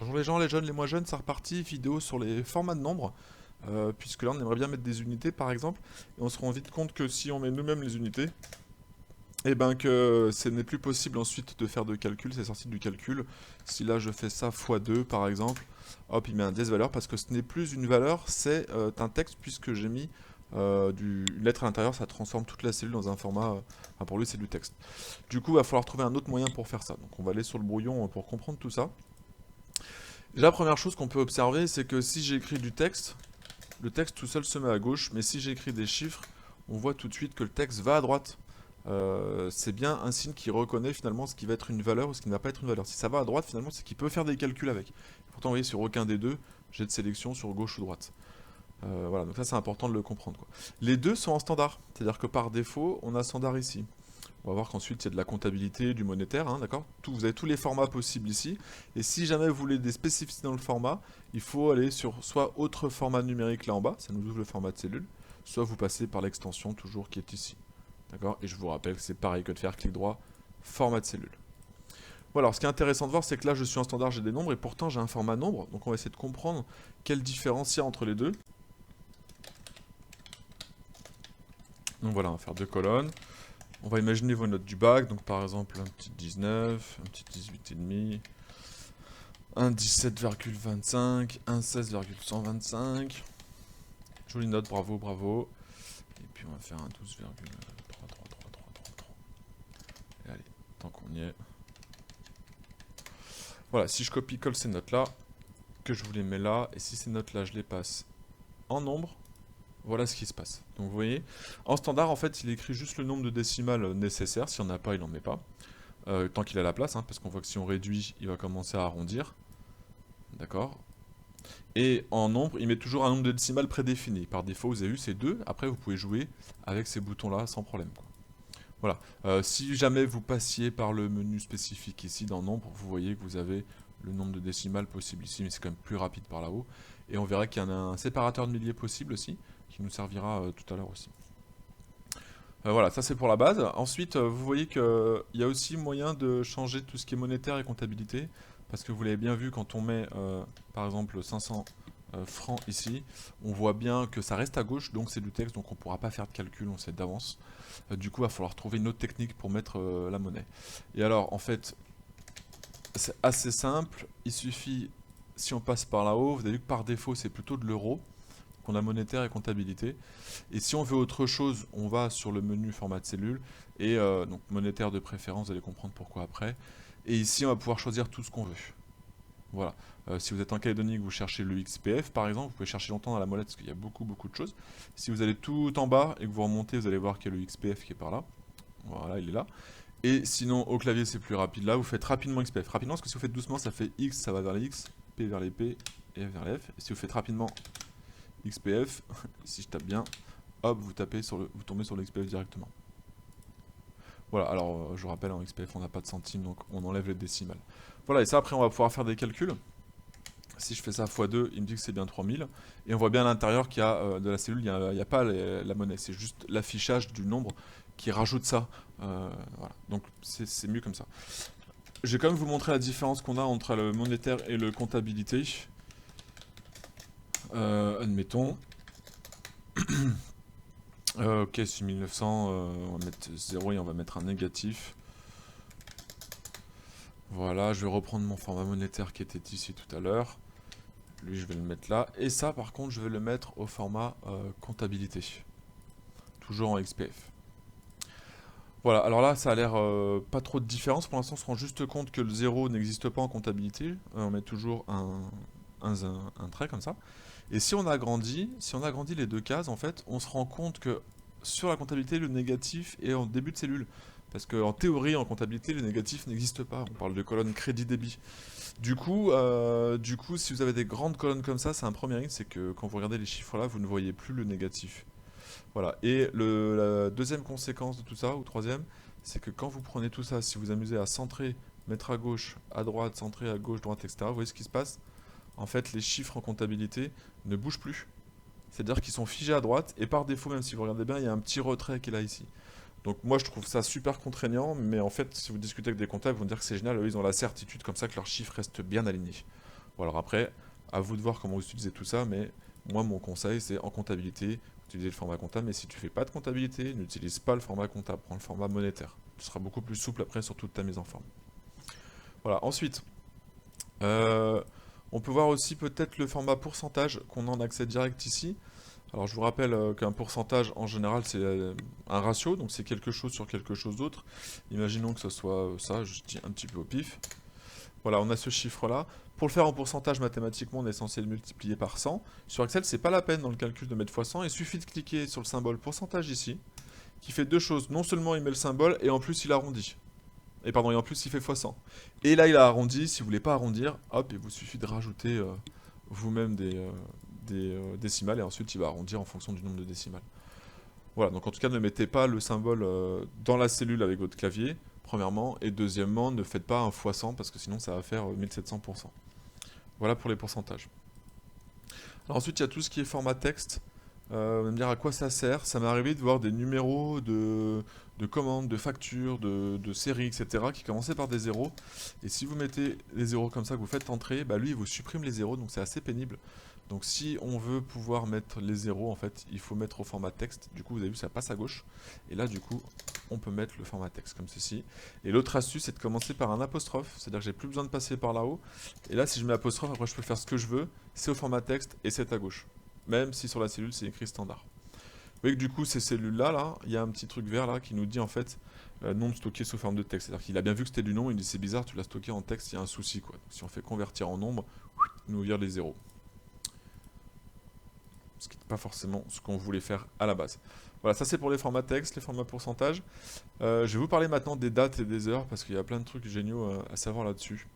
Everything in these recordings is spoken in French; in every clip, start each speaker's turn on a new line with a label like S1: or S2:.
S1: Bonjour les gens, les jeunes, les moins jeunes, c'est reparti, vidéo sur les formats de nombres, puisque là on aimerait bien mettre des unités par exemple, et on se rend vite compte que si on met nous-mêmes les unités, et ben que ce n'est plus possible ensuite de faire de calcul, c'est sorti du calcul. Si là je fais ça x 2 par exemple, hop il met un dièse valeur parce que ce n'est plus une valeur, c'est un texte puisque j'ai mis une lettre à l'intérieur, ça transforme toute la cellule dans un format, enfin pour lui c'est du texte. Du coup il va falloir trouver un autre moyen pour faire ça, donc on va aller sur le brouillon pour comprendre tout ça. Déjà, la première chose qu'on peut observer, c'est que si j'écris du texte, le texte tout seul se met à gauche, mais si j'écris des chiffres, on voit tout de suite que le texte va à droite. C'est bien un signe qui reconnaît finalement ce qui va être une valeur ou ce qui ne va pas être une valeur. Si ça va à droite, finalement, c'est qu'il peut faire des calculs avec. Pourtant, vous voyez, sur aucun des deux, j'ai de sélection sur gauche ou droite. Voilà, donc ça c'est important de le comprendre, quoi. Les deux sont en standard, c'est-à-dire que par défaut, on a standard ici. On va voir qu'ensuite il y a de la comptabilité, du monétaire, hein, d'accord. Vous avez tous les formats possibles ici. Et si jamais vous voulez des spécificités dans le format, il faut aller sur soit autre format numérique là en bas, ça nous ouvre le format de cellule, soit vous passez par l'extension toujours qui est ici. D'accord. Et je vous rappelle que c'est pareil que de faire clic droit, format de cellule. Voilà, alors ce qui est intéressant de voir, c'est que là je suis en standard, j'ai des nombres, et pourtant j'ai un format nombre, donc on va essayer de comprendre quelle différence il y a entre les deux. Donc voilà, on va faire deux colonnes. On va imaginer vos notes du bac, donc par exemple un petit 19, un petit 18,5, un 17,25, un 16,125. Jolie note, bravo, bravo. Et puis on va faire un 12,33333. Et allez, tant qu'on y est. Voilà, si je copie-colle ces notes-là, que je vous les mets là, et si ces notes-là je les passe en nombre, voilà ce qui se passe. Donc vous voyez, en standard en fait il écrit juste le nombre de décimales nécessaires, s'il n'y en a pas il n'en met pas. Tant qu'il a la place, hein, parce qu'on voit que si on réduit, il va commencer à arrondir. D'accord. Et en nombre, il met toujours un nombre de décimales prédéfini. Par défaut, vous avez vu, c'est 2. Après, vous pouvez jouer avec ces boutons-là sans problème, quoi. Voilà. Si jamais vous passiez par le menu spécifique ici dans nombre, vous voyez que vous avez le nombre de décimales possible ici, mais c'est quand même plus rapide par là-haut. Et on verra qu'il y a un séparateur de milliers possible aussi, qui nous servira tout à l'heure aussi. Voilà, ça c'est pour la base. Ensuite, vous voyez qu'il y a aussi moyen de changer tout ce qui est monétaire et comptabilité. Parce que vous l'avez bien vu, quand on met par exemple 500 francs ici, on voit bien que ça reste à gauche, donc c'est du texte, donc on ne pourra pas faire de calcul, on sait d'avance. Du coup, il va falloir trouver une autre technique pour mettre la monnaie. Et alors, en fait, c'est assez simple. Il suffit, si on passe par là-haut, vous avez vu que par défaut, c'est plutôt de l'euro qu'on a monétaire et comptabilité. Et si on veut autre chose, on va sur le menu format de cellule, et donc monétaire de préférence, vous allez comprendre pourquoi après. Et ici, on va pouvoir choisir tout ce qu'on veut. Voilà. Si vous êtes en Calédonie et que vous cherchez le XPF, par exemple, vous pouvez chercher longtemps dans la molette parce qu'il y a beaucoup de choses. Si vous allez tout en bas et que vous remontez, vous allez voir qu'il y a le XPF qui est par là. Voilà, il est là. Et sinon, au clavier, c'est plus rapide. Là, vous faites rapidement XPF. Rapidement, parce que si vous faites doucement, ça fait X, ça va vers les X, P vers les P, et F vers les F. Et si vous faites rapidement XPF, si je tape bien, hop, vous tombez sur le XPF directement. Voilà, alors je vous rappelle, en XPF on n'a pas de centimes, donc on enlève les décimales. Voilà, et ça après on va pouvoir faire des calculs. Si je fais ça x2, il me dit que c'est bien 3000. Et on voit bien à l'intérieur qu'il y a de la cellule, il n'y a pas la monnaie, c'est juste l'affichage du nombre qui rajoute ça. Voilà, donc c'est mieux comme ça. Je vais quand même vous montrer la différence qu'on a entre le monétaire et le comptabilité. Admettons. Ok, 6900, on va mettre 0 et on va mettre un négatif. Voilà, je vais reprendre mon format monétaire qui était ici tout à l'heure. Lui, je vais le mettre là. Et ça, par contre, je vais le mettre au format comptabilité. Toujours en XPF. Voilà, alors là, ça a l'air pas trop de différence. Pour l'instant, on se rend juste compte que le 0 n'existe pas en comptabilité. On met toujours un trait comme ça. Et si on agrandit les deux cases, en fait, on se rend compte que sur la comptabilité, le négatif est en début de cellule. Parce qu'en théorie, en comptabilité, le négatif n'existe pas. On parle de colonne crédit-débit. Du coup, si vous avez des grandes colonnes comme ça, c'est un premier risque, c'est que quand vous regardez les chiffres là, vous ne voyez plus le négatif. Voilà. Et la deuxième conséquence de tout ça, ou troisième, c'est que quand vous prenez tout ça, si vous amusez à centrer, mettre à gauche, à droite, centrer à gauche, droite, etc., vous voyez ce qui se passe? En fait, les chiffres en comptabilité ne bougent plus. C'est-à-dire qu'ils sont figés à droite, et par défaut, même si vous regardez bien, il y a un petit retrait qui est là ici. Donc moi je trouve ça super contraignant, mais en fait si vous discutez avec des comptables, ils vont dire que c'est génial, eux ils ont la certitude comme ça que leurs chiffres restent bien alignés. Bon alors après, à vous de voir comment vous utilisez tout ça, mais moi mon conseil c'est en comptabilité, utiliser le format comptable, mais si tu fais pas de comptabilité, n'utilise pas le format comptable, prends le format monétaire. Tu seras beaucoup plus souple après sur toute ta mise en forme. Voilà, ensuite, euh, on peut voir aussi peut-être le format pourcentage qu'on a en accès direct ici. Alors je vous rappelle qu'un pourcentage en général c'est un ratio, donc c'est quelque chose sur quelque chose d'autre. Imaginons que ce soit ça, je dis un petit peu au pif. Voilà, on a ce chiffre-là. Pour le faire en pourcentage, mathématiquement, on est censé le multiplier par 100. Sur Excel, c'est pas la peine dans le calcul de mettre fois 100. Il suffit de cliquer sur le symbole pourcentage ici, qui fait deux choses. Non seulement il met le symbole, et en plus il arrondit. Et pardon, et en plus il fait fois 100. Et là, il a arrondi. Si vous voulez pas arrondir, hop, il vous suffit de rajouter vous-même des décimales, et ensuite il va arrondir en fonction du nombre de décimales. Voilà, donc en tout cas, ne mettez pas le symbole dans la cellule avec votre clavier, premièrement, et deuxièmement, ne faites pas un fois 100 parce que sinon ça va faire 1700%. Voilà pour les pourcentages. Alors ensuite, il y a tout ce qui est format texte. Vous allez me dire à quoi ça sert. Ça m'est arrivé de voir des numéros de commandes, de factures, de séries, etc. qui commençaient par des zéros. Et si vous mettez les zéros comme ça, que vous faites entrer, bah lui, il vous supprime les zéros, donc c'est assez pénible. Donc si on veut pouvoir mettre les zéros, en fait, il faut mettre au format texte. Du coup, vous avez vu, ça passe à gauche. Et là, du coup, on peut mettre le format texte comme ceci. Et l'autre astuce, c'est de commencer par un apostrophe. C'est-à-dire que j'ai plus besoin de passer par là-haut. Et là, si je mets apostrophe, après, je peux faire ce que je veux. C'est au format texte et c'est à gauche. Même si sur la cellule, c'est écrit standard. Vous voyez que du coup, ces cellules-là, là, il y a un petit truc vert là qui nous dit en fait nombre stocké sous forme de texte. C'est-à-dire qu'il a bien vu que c'était du nombre, il dit c'est bizarre, tu l'as stocké en texte, il y a un souci quoi. Donc, si on fait convertir en nombre, il nous vire les zéros. Ce qui n'est pas forcément ce qu'on voulait faire à la base. Voilà, ça c'est pour les formats texte, les formats pourcentage. Je vais vous parler maintenant des dates et des heures parce qu'il y a plein de trucs géniaux à savoir là-dessus.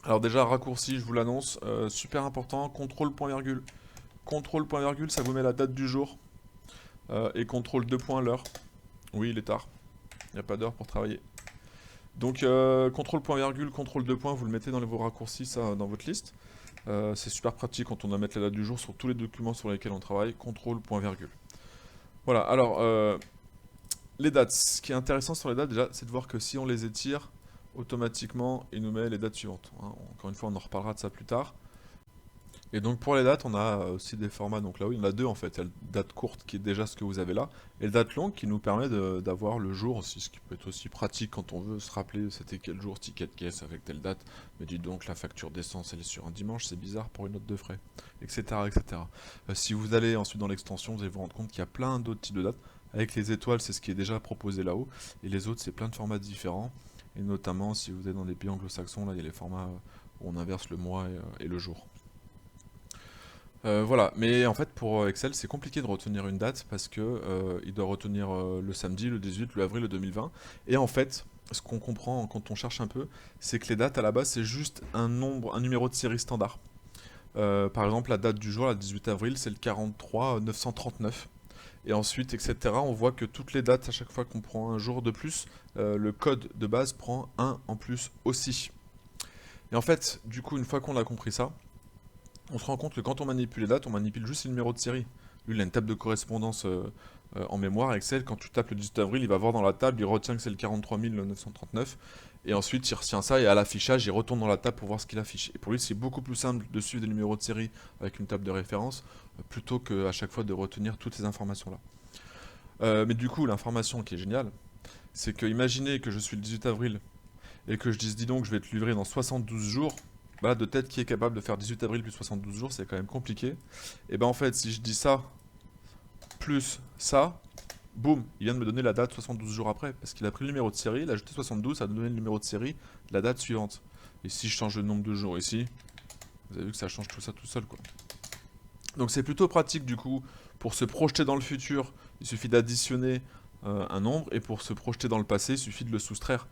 S1: Alors déjà, raccourci, je vous l'annonce, super important, contrôle point virgule. Contrôle point virgule, ça vous met la date du jour. Et contrôle 2 points, l'heure. Oui, il est tard. Il n'y a pas d'heure pour travailler. Donc, contrôle point virgule, contrôle 2 points, vous le mettez dans vos raccourcis, ça, dans votre liste. C'est super pratique quand on doit mettre la date du jour sur tous les documents sur lesquels on travaille. Contrôle point virgule. Voilà, alors, les dates. Ce qui est intéressant sur les dates, déjà, c'est de voir que si on les étire, automatiquement, il nous met les dates suivantes. Hein. Encore une fois, on en reparlera de ça plus tard. Et donc pour les dates, on a aussi des formats, donc là oui, il y en a deux en fait. Il y a la date courte qui est déjà ce que vous avez là, et la date longue qui nous permet d'avoir le jour aussi, ce qui peut être aussi pratique quand on veut se rappeler c'était quel jour, ticket de caisse avec telle date. Mais dis donc, la facture d'essence elle est sur un dimanche, c'est bizarre pour une note de frais, etc. etc. Si vous allez ensuite dans l'extension, vous allez vous rendre compte qu'il y a plein d'autres types de dates. Avec les étoiles, c'est ce qui est déjà proposé là-haut, et les autres, c'est plein de formats différents. Et notamment, si vous êtes dans des pays anglo-saxons, là il y a les formats où on inverse le mois et le jour. Voilà, mais en fait pour Excel c'est compliqué de retenir une date parce que il doit retenir le samedi, le 18, le avril, le 2020. Et en fait, ce qu'on comprend quand on cherche un peu, c'est que les dates à la base c'est juste un nombre, un numéro de série standard. Par exemple la date du jour, le 18 avril, c'est le 43 939. Et ensuite, etc. On voit que toutes les dates, à chaque fois qu'on prend un jour de plus, le code de base prend un en plus aussi. Et en fait, du coup, une fois qu'on a compris ça, on se rend compte que quand on manipule les dates, on manipule juste les numéros de série. Lui, il a une table de correspondance en mémoire. Excel, quand tu tapes le 18 avril, il va voir dans la table, il retient que c'est le 43 939. Et ensuite, il retient ça et à l'affichage, il retourne dans la table pour voir ce qu'il affiche. Et pour lui, c'est beaucoup plus simple de suivre des numéros de série avec une table de référence plutôt qu'à chaque fois de retenir toutes ces informations-là. Mais du coup, l'information qui est géniale, c'est que imaginez que je suis le 18 avril et que je dise, dis donc, je vais te livrer dans 72 jours. Bah, de tête qui est capable de faire 18 avril plus 72 jours, c'est quand même compliqué. Et ben en fait, si je dis ça, plus ça, boum, il vient de me donner la date 72 jours après. Parce qu'il a pris le numéro de série, il a ajouté 72, ça a donné le numéro de série de la date suivante. Et si je change le nombre de jours ici, vous avez vu que ça change tout ça tout seul quoi. Donc c'est plutôt pratique du coup, pour se projeter dans le futur, il suffit d'additionner un nombre, et pour se projeter dans le passé, il suffit de le soustraire.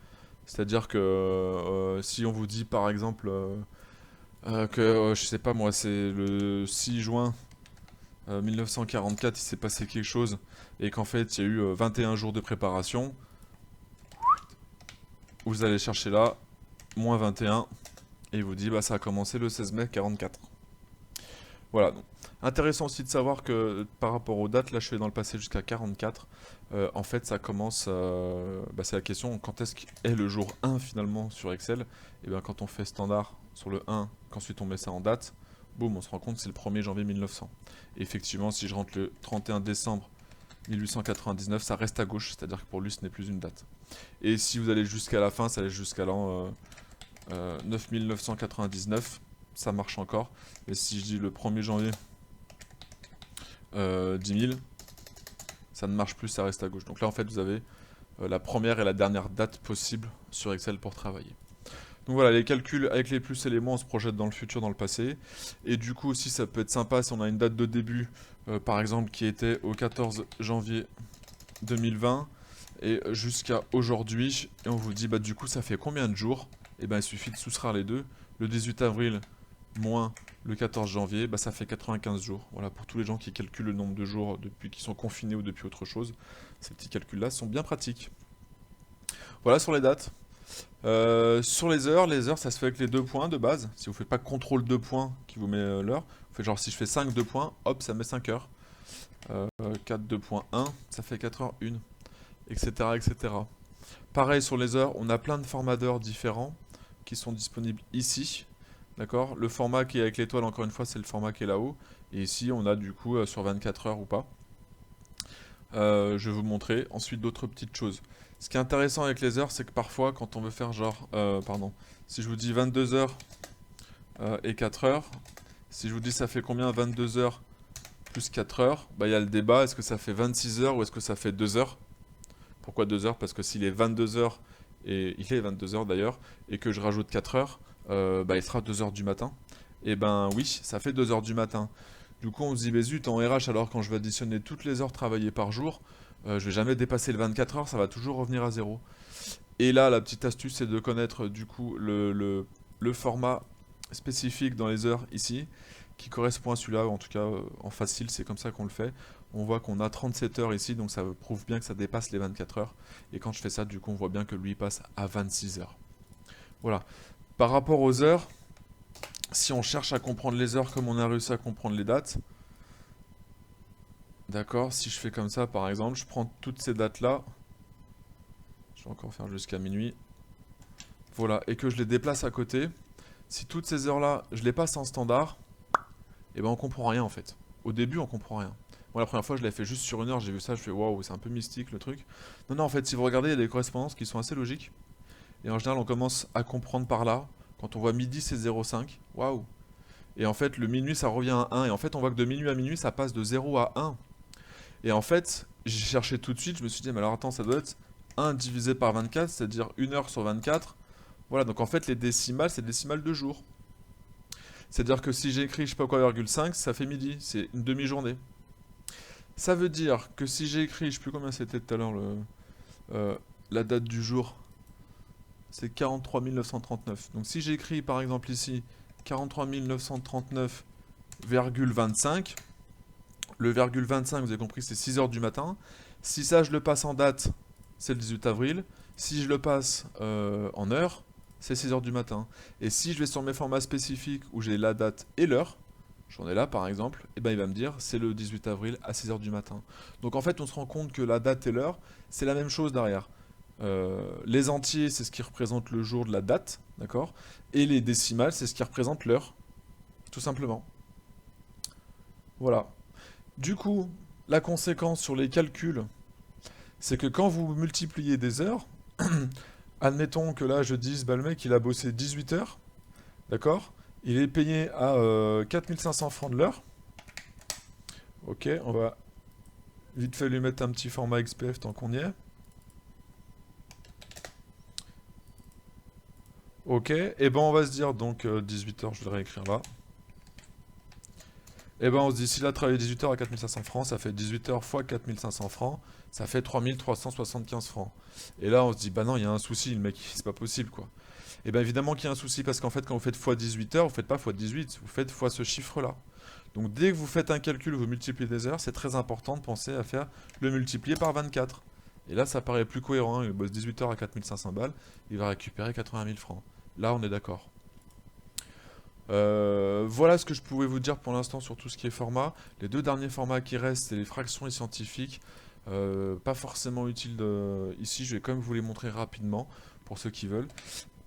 S1: C'est-à-dire que si on vous dit par exemple que, je sais pas moi, c'est le 6 juin 1944, il s'est passé quelque chose, et qu'en fait il y a eu 21 jours de préparation, vous allez chercher là, moins 21, et il vous dit bah ça a commencé le 16 mai 44. Voilà, donc intéressant aussi de savoir que par rapport aux dates, là je suis dans le passé jusqu'à 44, en fait ça commence, bah, c'est la question quand est-ce qu'est le jour 1 finalement sur Excel, et bien quand on fait standard sur le 1, qu'ensuite on met ça en date, boum, on se rend compte que c'est le 1er janvier 1900. Et effectivement, si je rentre le 31 décembre 1899, ça reste à gauche, c'est-à-dire que pour lui, ce n'est plus une date. Et si vous allez jusqu'à la fin, ça allait jusqu'à l'an 9999, ça marche encore. Et si je dis le 1er janvier 10 000, ça ne marche plus, ça reste à gauche. Donc là, en fait, vous avez la première et la dernière date possible sur Excel pour travailler. Donc voilà, les calculs avec les plus et les moins, on se projette dans le futur, dans le passé. Et du coup aussi, ça peut être sympa si on a une date de début, par exemple, qui était au 14 janvier 2020 et jusqu'à aujourd'hui. Et on vous dit, bah du coup, ça fait combien de jours? Et ben il suffit de soustraire les deux. Le 18 avril moins le 14 janvier, bah, ça fait 95 jours. Voilà, pour tous les gens qui calculent le nombre de jours depuis qu'ils sont confinés ou depuis autre chose, ces petits calculs-là sont bien pratiques. Voilà sur les dates. Sur les heures, ça se fait avec les 2 points de base. Si vous ne faites pas contrôle 2 points qui vous met l'heure, vous faites genre si je fais 5 2 points, hop, ça met 5 heures. 4 2.1, ça fait 4h01, etc., etc. Pareil sur les heures, on a plein de formats d'heures différents qui sont disponibles ici. D'accord. Le format qui est avec l'étoile, encore une fois, c'est le format qui est là-haut. Et ici, on a du coup sur 24 heures ou pas. Je vais vous montrer ensuite d'autres petites choses. Ce qui est intéressant avec les heures, c'est que parfois, quand on veut faire genre... si je vous dis 22 heures et 4 heures, si je vous dis ça fait combien 22 heures plus 4 heures, bah, y a le débat, est-ce que ça fait 26 heures ou est-ce que ça fait 2 heures? Pourquoi 2 heures? Parce que s'il est 22 heures, et il est 22 heures d'ailleurs, et que je rajoute 4 heures, bah, il sera 2 heures du matin. Et ben oui, ça fait 2 heures du matin. Du coup, on se dit, bah zut, en RH, alors quand je vais additionner toutes les heures travaillées par jour, je vais jamais dépasser le 24 heures, ça va toujours revenir à 0. Et là, la petite astuce, c'est de connaître du coup le format spécifique dans les heures ici, qui correspond à celui-là, en tout cas en facile, c'est comme ça qu'on le fait. On voit qu'on a 37 heures ici, donc ça prouve bien que ça dépasse les 24 heures. Et quand je fais ça, du coup, on voit bien que lui passe à 26 heures. Voilà. Par rapport aux heures, si on cherche à comprendre les heures comme on a réussi à comprendre les dates, d'accord, si je fais comme ça, par exemple, je prends toutes ces dates-là, je vais encore faire jusqu'à minuit, voilà, et que je les déplace à côté, si toutes ces heures-là, je les passe en standard, et ben on comprend rien en fait. Au début, on comprend rien. Moi, la première fois, je l'ai fait juste sur une heure, j'ai vu ça, je fais waouh, c'est un peu mystique le truc. Non, non, en fait, si vous regardez, il y a des correspondances qui sont assez logiques. Et en général, on commence à comprendre par là. Quand on voit midi, c'est 0,5. Waouh. Et en fait, le minuit, ça revient à 1. Et en fait, on voit que de minuit à minuit, ça passe de 0 à 1. Et en fait, j'ai cherché tout de suite, je me suis dit, mais alors attends, ça doit être 1 divisé par 24, c'est-à-dire 1 heure sur 24. Voilà, donc en fait, les décimales, c'est des décimales de jour. C'est-à-dire que si j'écris, je sais pas quoi, 0,5, ça fait midi, c'est une demi-journée. Ça veut dire que si j'ai écrit, je sais plus combien c'était tout à l'heure, la date du jour, c'est 43 939. Donc si j'écris par exemple ici 43 939,25, le virgule 25, vous avez compris, c'est 6 heures du matin. Si ça, je le passe en date, c'est le 18 avril. Si je le passe en heure, c'est 6 heures du matin. Et si je vais sur mes formats spécifiques où j'ai la date et l'heure, j'en ai là par exemple, et ben il va me dire c'est le 18 avril à 6 heures du matin. Donc en fait, on se rend compte que la date et l'heure, c'est la même chose derrière. Les entiers, c'est ce qui représente le jour de la date, d'accord? Et les décimales, c'est ce qui représente l'heure, tout simplement. Voilà. Du coup, la conséquence sur les calculs, c'est que quand vous multipliez des heures, admettons que là je dise, bah, le mec il a bossé 18 heures, d'accord? Il est payé à 4500 francs de l'heure. Ok, on va vite fait lui mettre un petit format XPF tant qu'on y est. Ok, et ben on va se dire donc 18 heures, je vais le réécrire là. Et ben on se dit, s'il a travaillé 18 heures à 4500 francs, ça fait 18 heures fois 4500 francs, ça fait 3375 francs. Et là on se dit, bah non, il y a un souci, le mec, c'est pas possible quoi. Et bien évidemment qu'il y a un souci, parce qu'en fait quand vous faites x 18 heures, vous faites pas x 18, vous faites x ce chiffre-là. Donc dès que vous faites un calcul, vous multipliez des heures, c'est très important de penser à faire le multiplier par 24. Et là ça paraît plus cohérent, hein. Il bosse 18 heures à 4500 balles, il va récupérer 80 000 francs. Là on est d'accord. Voilà ce que je pouvais vous dire pour l'instant sur tout ce qui est format. Les deux derniers formats qui restent, c'est les fractions et scientifiques. Pas forcément utile ici, je vais quand même vous les montrer rapidement pour ceux qui veulent.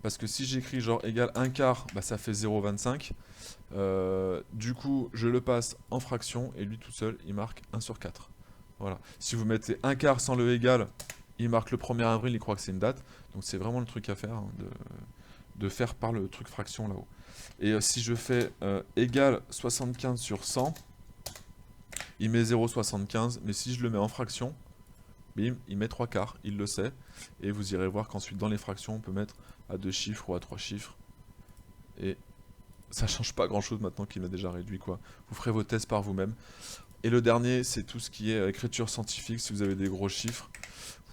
S1: Parce que si j'écris genre égal 1 quart, bah ça fait 0,25. Du coup, je le passe en fraction et lui tout seul, il marque 1 sur 4. Voilà. Si vous mettez 1 quart sans le égal, il marque le 1er avril, il croit que c'est une date. Donc c'est vraiment le truc à faire, hein, de faire par le truc fraction là-haut. Et si je fais égal 75 sur 100, il met 0,75. Mais si je le mets en fraction, bim, il met 3 quarts, il le sait. Et vous irez voir qu'ensuite dans les fractions, on peut mettre à 2 chiffres ou à 3 chiffres. Et ça change pas grand chose maintenant qu'il a déjà réduit, quoi. Vous ferez vos tests par vous-même. Et le dernier, c'est tout ce qui est écriture scientifique. Si vous avez des gros chiffres,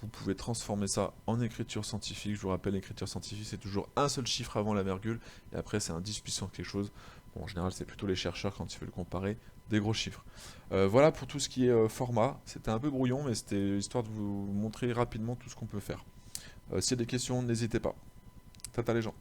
S1: vous pouvez transformer ça en écriture scientifique. Je vous rappelle, l'écriture scientifique, c'est toujours un seul chiffre avant la virgule. Et après, c'est un 10 puissance quelque chose. Bon, en général, c'est plutôt les chercheurs, quand ils veulent comparer, des gros chiffres. Voilà pour tout ce qui est format. C'était un peu brouillon, mais c'était histoire de vous montrer rapidement tout ce qu'on peut faire. S'il y a des questions, n'hésitez pas. Tata les gens.